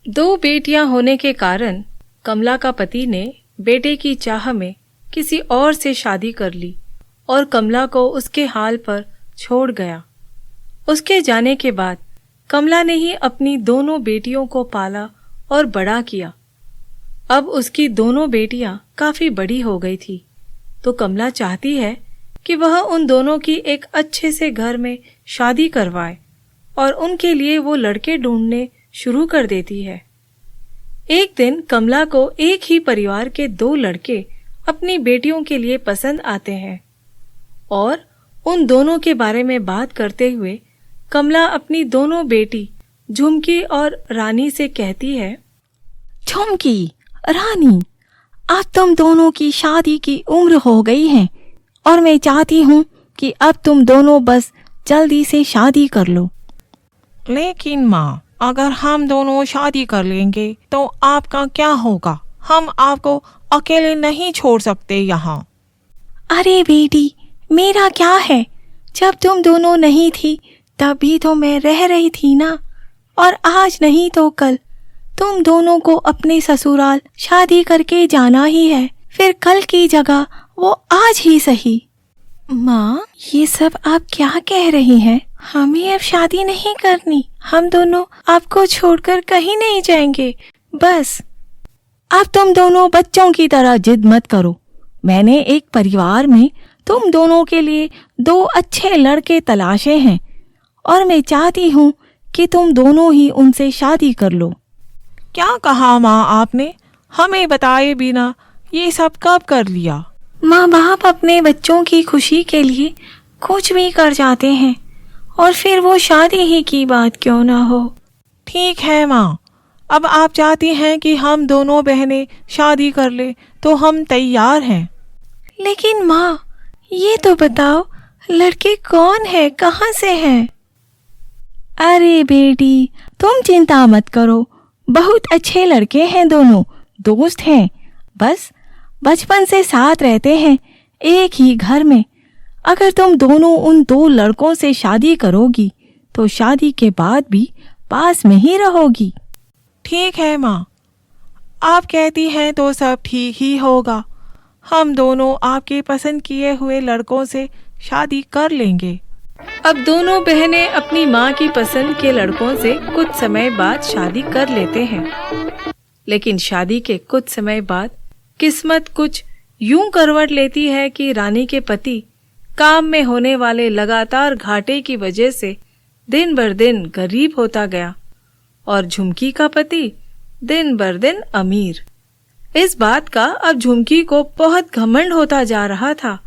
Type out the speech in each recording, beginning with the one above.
दो बेटियां होने के कारण कमला का पति ने बेटे की चाह में किसी और से शादी कर ली और कमला को उसके हाल पर छोड़ गया। उसके जाने के बाद कमला ने ही अपनी दोनों बेटियों को पाला और बड़ा किया। अब उसकी दोनों बेटियां काफी बड़ी हो गई थी, तो कमला चाहती है कि वह उन दोनों की एक अच्छे से घर में शादी करवाए और उनके लिए वो लड़के ढूंढने शुरू कर देती है। एक दिन कमला को एक ही परिवार के दो लड़के अपनी बेटियों के लिए पसंद आते हैं और उन दोनों के बारे में बात करते हुए कमला अपनी दोनों बेटी झुमकी और रानी से कहती है, झुमकी, रानी, अब तुम दोनों की शादी की उम्र हो गई है और मैं चाहती हूँ कि अब तुम दोनों बस जल्दी से शादी कर लो। लेकिन माँ, अगर हम दोनों शादी कर लेंगे तो आपका क्या होगा? हम आपको अकेले नहीं छोड़ सकते यहाँ। अरे बेटी, मेरा क्या है? जब तुम दोनों नहीं थी तब भी तो मैं रह रही थी ना, और आज नहीं तो कल तुम दोनों को अपने ससुराल शादी करके जाना ही है। फिर कल की जगह वो आज ही सही। माँ, ये सब आप क्या कह रही हैं? हमें अब शादी नहीं करनी। हम दोनों आपको छोड़कर कहीं नहीं जाएंगे। बस अब तुम दोनों बच्चों की तरह जिद मत करो। मैंने एक परिवार में तुम दोनों के लिए दो अच्छे लड़के तलाशे हैं और मैं चाहती हूँ कि तुम दोनों ही उनसे शादी कर लो। क्या कहा माँ आपने? हमें बताए बिना ये सब कब कर लिया? माँ बाप अपने बच्चों की खुशी के लिए कुछ भी कर जाते हैं, और फिर वो शादी ही की बात क्यों ना हो। ठीक है माँ, अब आप चाहती हैं कि हम दोनों बहनें शादी कर ले तो हम तैयार हैं। लेकिन माँ, ये तो बताओ, लड़के कौन है, कहाँ से हैं? अरे बेटी, तुम चिंता मत करो। बहुत अच्छे लड़के हैं, दोनों दोस्त हैं। बस बचपन से साथ रहते हैं एक ही घर में। अगर तुम दोनों उन दो लड़कों से शादी करोगी तो शादी के बाद भी पास में ही रहोगी। ठीक है माँ, आप कहती हैं तो सब ठीक ही होगा। हम दोनों आपके पसंद किए हुए लड़कों से शादी कर लेंगे। अब दोनों बहनें अपनी माँ की पसंद के लड़कों से कुछ समय बाद शादी कर लेते हैं। लेकिन शादी के कुछ समय बाद किस्मत कुछ यूं करवट लेती है कि रानी के पति काम में होने वाले लगातार घाटे की वजह से दिन बर दिन गरीब होता गया और झुमकी का पति दिन बर दिन अमीर। इस बात का अब झुमकी को बहुत घमंड होता जा रहा था।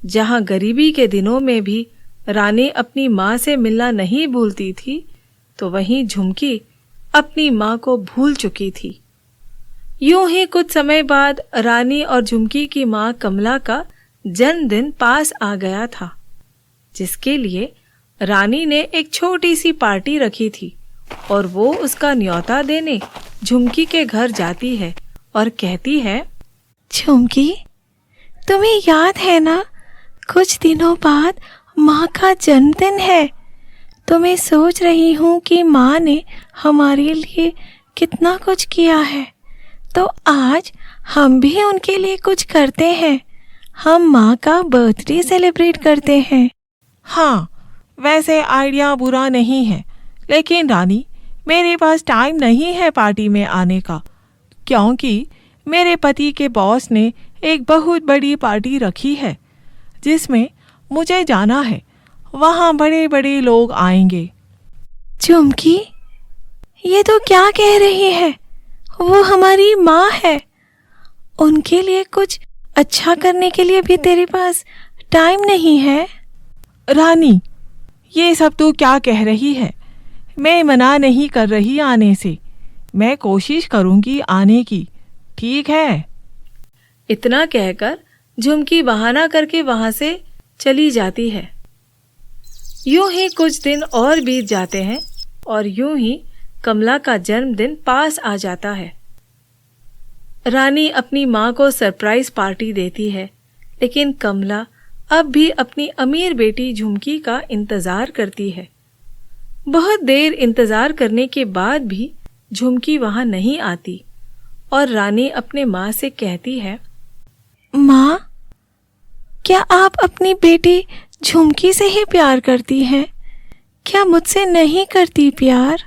जहां गरीबी के दिनों में भी रानी अपनी माँ से मिलना नहीं भूलती थी, तो वहीं झुमकी अपनी माँ को भूल चुकी थी। यूं ही कुछ समय बाद रानी और झुमकी की माँ कमला का जन्मदिन पास आ गया था, जिसके लिए रानी ने एक छोटी सी पार्टी रखी थी और वो उसका न्योता देने झुमकी के घर जाती है और कहती है, झुमकी, तुम्हें याद है ना, कुछ दिनों बाद माँ का जन्मदिन है। तो मैं सोच रही हूँ कि माँ ने हमारे लिए कितना कुछ किया है, तो आज हम भी उनके लिए कुछ करते हैं। हम माँ का बर्थडे सेलिब्रेट करते हैं। हाँ, वैसे आइडिया बुरा नहीं है, लेकिन रानी, मेरे पास टाइम नहीं है पार्टी में आने का, क्योंकि मेरे पति के बॉस ने एक बहुत बड़ी पार्टी रखी है जिसमें मुझे जाना है। वहाँ बड़े बड़े लोग आएंगे। झुमकी, ये तो क्या कह रही है? वो हमारी माँ है। उनके लिए कुछ अच्छा करने के लिए भी तेरे पास टाइम नहीं है? रानी, ये सब तू क्या कह रही है? मैं मना नहीं कर रही आने से। मैं कोशिश करूंगी आने की, ठीक है? इतना कहकर झुमकी बहाना करके वहां से चली जाती है। यूं ही कुछ दिन और बीत जाते हैं और यूं ही कमला का जन्मदिन पास आ जाता है। रानी अपनी माँ को सरप्राइज पार्टी देती है, लेकिन कमला अब भी अपनी अमीर बेटी झुमकी का इंतजार करती है। बहुत देर इंतजार करने के बाद भी झुमकी वहां नहीं आती और रानी अपने माँ से कहती है, माँ, क्या आप अपनी बेटी झुमकी से ही प्यार करती हैं? क्या मुझसे नहीं करती प्यार?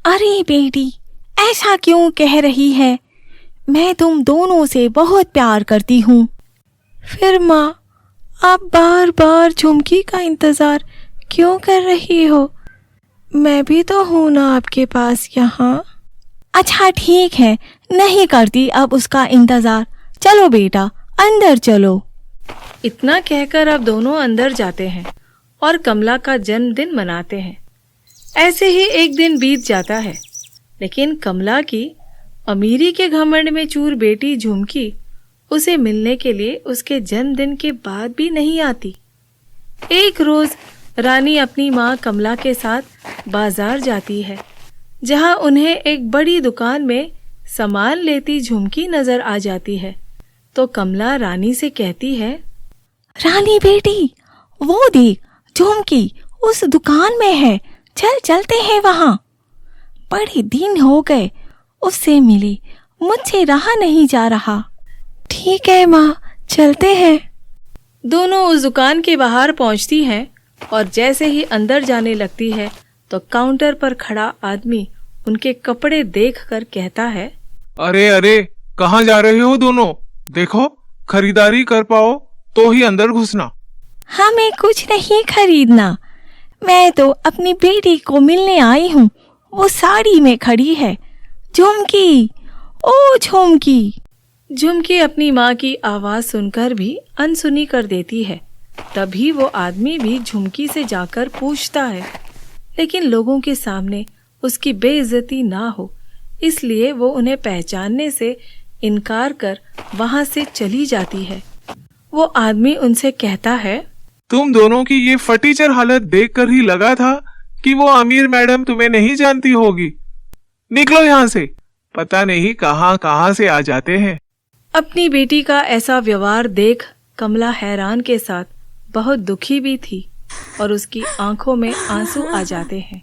अरे बेटी, ऐसा क्यों कह रही है? मैं तुम दोनों से बहुत प्यार करती हूँ। फिर माँ, आप बार बार झुमकी का इंतजार क्यों कर रही हो? मैं भी तो हूं ना आपके पास यहाँ। अच्छा ठीक है, नहीं करती अब उसका इंतजार। चलो बेटा, अंदर चलो। इतना कहकर अब दोनों अंदर जाते हैं और कमला का जन्मदिन मनाते हैं। ऐसे ही एक दिन बीत जाता है, लेकिन कमला की अमीरी के घमंड में चूर बेटी झुमकी उसे मिलने के लिए उसके जन्मदिन के बाद भी नहीं आती। एक रोज रानी अपनी माँ कमला के साथ बाजार जाती है, जहाँ उन्हें एक बड़ी दुकान में सामान लेती झुमकी नजर आ जाती है। तो कमला रानी से कहती है, रानी बेटी, वो देख, झुमकी उस दुकान में है। चल चलते हैं वहाँ। बड़े दिन हो गए उससे मिले, मुझसे रहा नहीं जा रहा। ठीक है माँ, चलते हैं। दोनों उस दुकान के बाहर पहुंचती हैं और जैसे ही अंदर जाने लगती है तो काउंटर पर खड़ा आदमी उनके कपड़े देखकर कहता है, अरे अरे, कहाँ जा रहे हो दोनों? देखो, खरीदारी कर पाओ तो ही अंदर घुसना। हमें कुछ नहीं खरीदना, मैं तो अपनी बेटी को मिलने आई हूँ। वो साड़ी में खड़ी है। झुमकी, ओ झुमकी। झुमकी अपनी माँ की आवाज सुनकर भी अनसुनी कर देती है। तभी वो आदमी भी झुमकी से जाकर पूछता है, लेकिन लोगों के सामने उसकी बेइज्जती ना हो, इसलिए वो उन्हें पहचानने से इनकार कर वहां से चली जाती है। वो आदमी उनसे कहता है, तुम दोनों की ये फटीचर हालत देखकर ही लगा था कि वो अमीर मैडम तुम्हें नहीं जानती होगी। निकलो यहाँ से, पता नहीं कहाँ कहाँ से आ जाते हैं। अपनी बेटी का ऐसा व्यवहार देख कमला हैरान के साथ बहुत दुखी भी थी और उसकी आंखों में आंसू आ जाते हैं।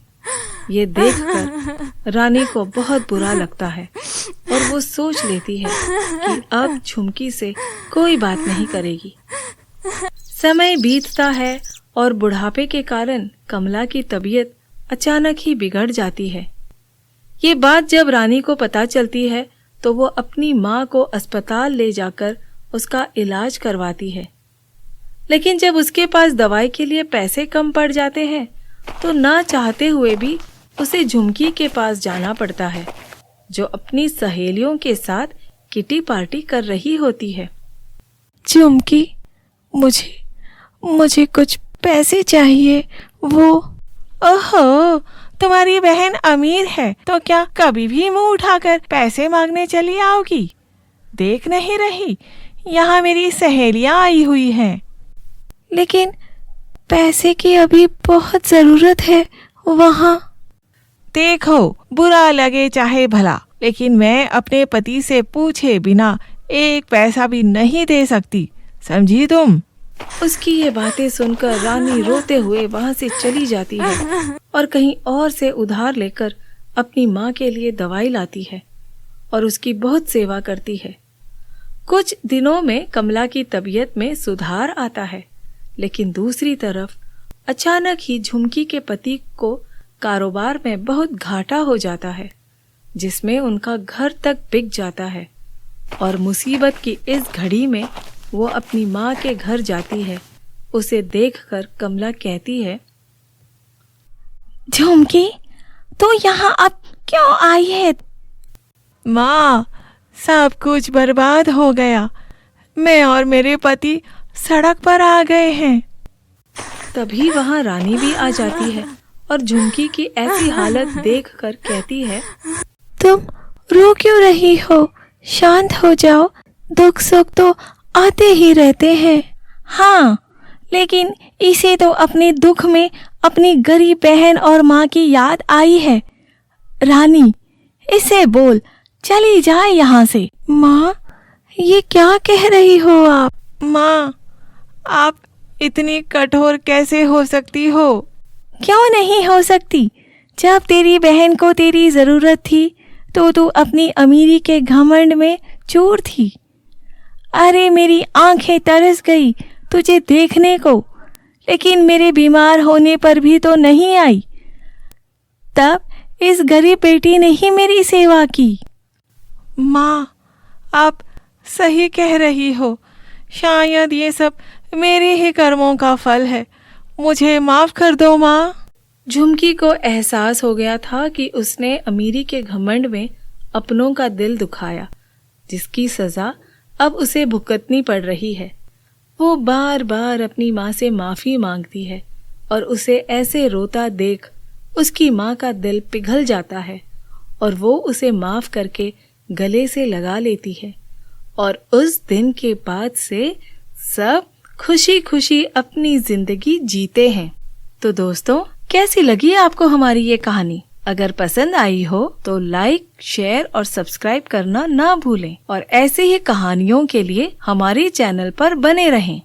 ये देखकर रानी को बहुत बुरा लगता है और वो सोच लेती है कि अब झुमकी से कोई बात नहीं करेगी। समय बीतता है और बुढ़ापे के कारण कमला की तबीयत अचानक ही बिगड़ जाती है। ये बात जब रानी को पता चलती है तो वो अपनी माँ को अस्पताल ले जाकर उसका इलाज करवाती है। लेकिन जब उसके पास दवाई के लिए पैसे कम पड़ जाते हैं तो ना चाहते हुए भी उसे झुमकी के पास जाना पड़ता है, जो अपनी सहेलियों के साथ किटी पार्टी कर रही होती है। झुमकी, मुझे कुछ पैसे चाहिए। वो ओहो, तुम्हारी बहन अमीर है तो क्या कभी भी मुंह उठाकर पैसे मांगने चली आओगी? देख नहीं रही, यहाँ मेरी सहेलियां आई हुई हैं। लेकिन पैसे की अभी बहुत जरूरत है वहाँ। देखो, बुरा लगे चाहे भला, लेकिन मैं अपने पति से पूछे बिना एक पैसा भी नहीं दे सकती, समझी तुम? उसकी ये बातें सुनकर रानी रोते हुए वहां से चली जाती है और कहीं और से उधार लेकर अपनी माँ के लिए दवाई लाती है और उसकी बहुत सेवा करती है। कुछ दिनों में कमला की तबीयत में सुधार आता है, लेकिन दूसरी तरफ अचानक ही झुमकी के पति को कारोबार में बहुत घाटा हो जाता है, जिसमें उनका घर तक बिक जाता है। और मुसीबत की इस घड़ी में वो अपनी माँ के घर जाती है। उसे देखकर कमला कहती है, झुमकी, तो यहाँ अब क्यों आई है? माँ, सब कुछ बर्बाद हो गया। मैं और मेरे पति सड़क पर आ गए हैं। तभी वहाँ रानी भी आ जाती है और झुमकी की ऐसी हालत देखकर कहती है, तुम रो क्यों रही हो? शांत हो जाओ, दुख सुख तो आते ही रहते हैं। हाँ, लेकिन इसे तो अपने दुख में अपनी गरीब बहन और माँ की याद आई है। रानी, इसे बोल चली जाए यहाँ से। माँ, ये क्या कह रही हो आप? माँ, आप इतनी कठोर कैसे हो सकती हो? क्यों नहीं हो सकती? जब तेरी बहन को तेरी जरूरत थी तो तू अपनी अमीरी के घमंड में चूर थी। अरे मेरी आंखें तरस गई तुझे देखने को, लेकिन मेरे बीमार होने पर भी तो नहीं आई। तब इस गरीब बेटी ने ही मेरी सेवा की। माँ, आप सही कह रही हो। शायद ये सब मेरे ही कर्मों का फल है। मुझे माफ कर दो माँ। झुमकी को एहसास हो गया था कि उसने अमीरी के घमंड में अपनों का दिल दुखाया, जिसकी सजा अब उसे भुगतनी पड़ रही है। वो बार बार अपनी माँ से माफी मांगती है और उसे ऐसे रोता देख उसकी माँ का दिल पिघल जाता है और वो उसे माफ करके गले से लगा लेती है। और उस दिन के बाद से सब खुशी खुशी अपनी जिंदगी जीते हैं। तो दोस्तों, कैसी लगी आपको हमारी ये कहानी? अगर पसंद आई हो तो लाइक, शेयर और सब्सक्राइब करना ना भूलें और ऐसे ही कहानियों के लिए हमारे चैनल पर बने रहें।